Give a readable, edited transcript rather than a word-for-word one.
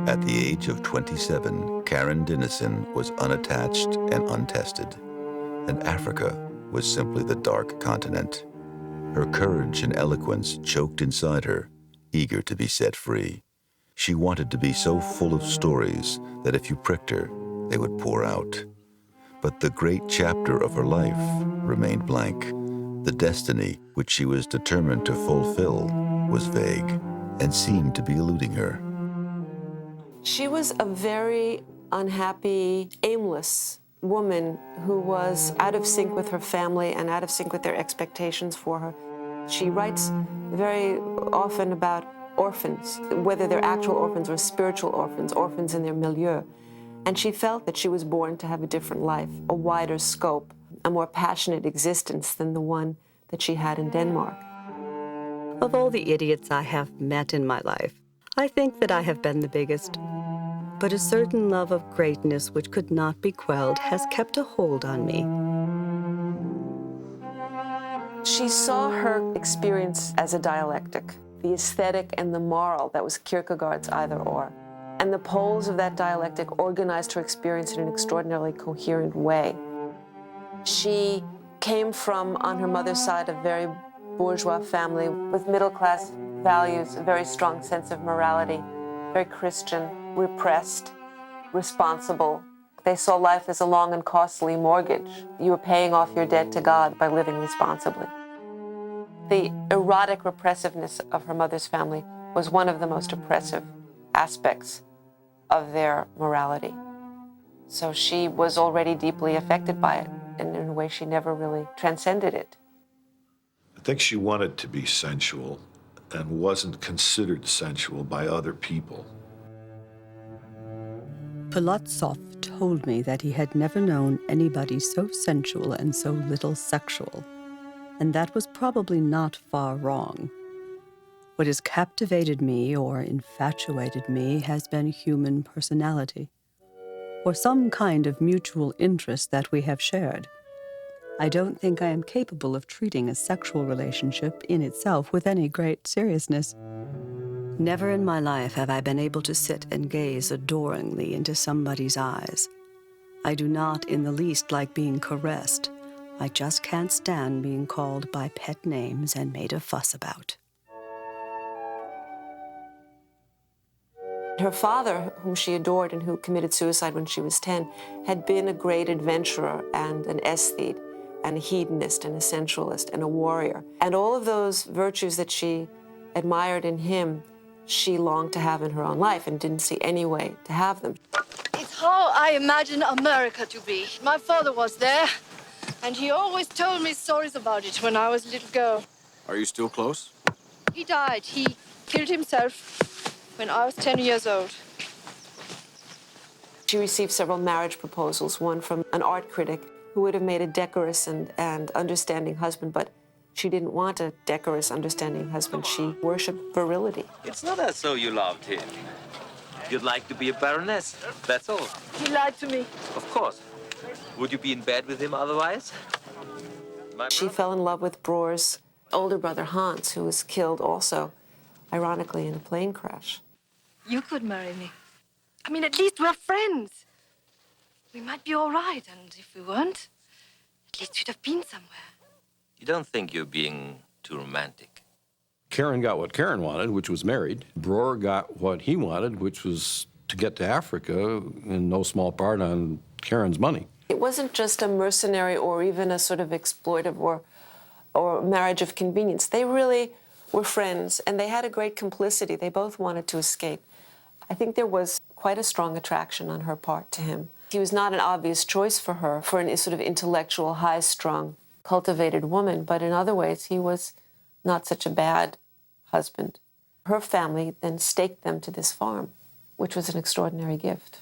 At the age of 27, Karen Dennison was unattached and untested, and Africa was simply the dark continent. Her courage and eloquence choked inside her, eager to be set free. She wanted to be so full of stories that if you pricked her, they would pour out. But the great chapter of her life remained blank. The destiny which she was determined to fulfill was vague and seemed to be eluding her. She was a very unhappy, aimless woman who was out of sync with her family and out of sync with their expectations for her. She writes very often about orphans, whether they're actual orphans or spiritual orphans, orphans in their milieu. And she felt that she was born to have a different life, a wider scope, a more passionate existence than the one that she had in Denmark. Of all the idiots I have met in my life, I think that I have been the biggest. But a certain love of greatness which could not be quelled has kept a hold on me. She saw her experience as a dialectic, the aesthetic and the moral that was Kierkegaard's either-or. And the poles of that dialectic organized her experience in an extraordinarily coherent way. She came from, on her mother's side, a very bourgeois family with middle-class values, a very strong sense of morality, very Christian, repressed, responsible. They saw life as a long and costly mortgage. You were paying off your debt to God by living responsibly. The erotic repressiveness of her mother's family was one of the most oppressive aspects of their morality. So she was already deeply affected by it, and in a way she never really transcended it. I think she wanted to be sensual and wasn't considered sensual by other people. Polotsov told me that he had never known anybody so sensual and so little sexual, and that was probably not far wrong. What has captivated me or infatuated me has been human personality, or some kind of mutual interest that we have shared. I don't think I am capable of treating a sexual relationship in itself with any great seriousness. Never in my life have I been able to sit and gaze adoringly into somebody's eyes. I do not in the least like being caressed. I just can't stand being called by pet names and made a fuss about. Her father, whom she adored and who committed suicide when she was 10, had been a great adventurer and an aesthete and a hedonist and a sensualist and a warrior. And all of those virtues that she admired in him, she longed to have in her own life and didn't see any way to have them. It's how I imagine America to be. My father was there, and he always told me stories about it when I was a little girl. Are you still close? He died. He killed himself when I was 10 years old. She received several marriage proposals, one from an art critic who would have made a decorous and understanding husband, but she didn't want a decorous, understanding husband. She worshipped virility. It's not as though you loved him. You'd like to be a baroness, that's all. He lied to me. Of course. Would you be in bed with him otherwise? She fell in love with Bror's older brother, Hans, who was killed also, ironically, in a plane crash. You could marry me. I mean, at least we're friends. We might be all right, and if we weren't, at least we'd have been somewhere. You don't think you're being too romantic? Karen got what Karen wanted, which was married. Bror got what he wanted, which was to get to Africa, in no small part on Karen's money. It wasn't just a mercenary or even a sort of exploitive or marriage of convenience. They really were friends, and they had a great complicity. They both wanted to escape. I think there was quite a strong attraction on her part to him. He was not an obvious choice for her, for a sort of intellectual, high-strung, cultivated woman, but in other ways he was not such a bad husband. Her family then staked them to this farm, which was an extraordinary gift.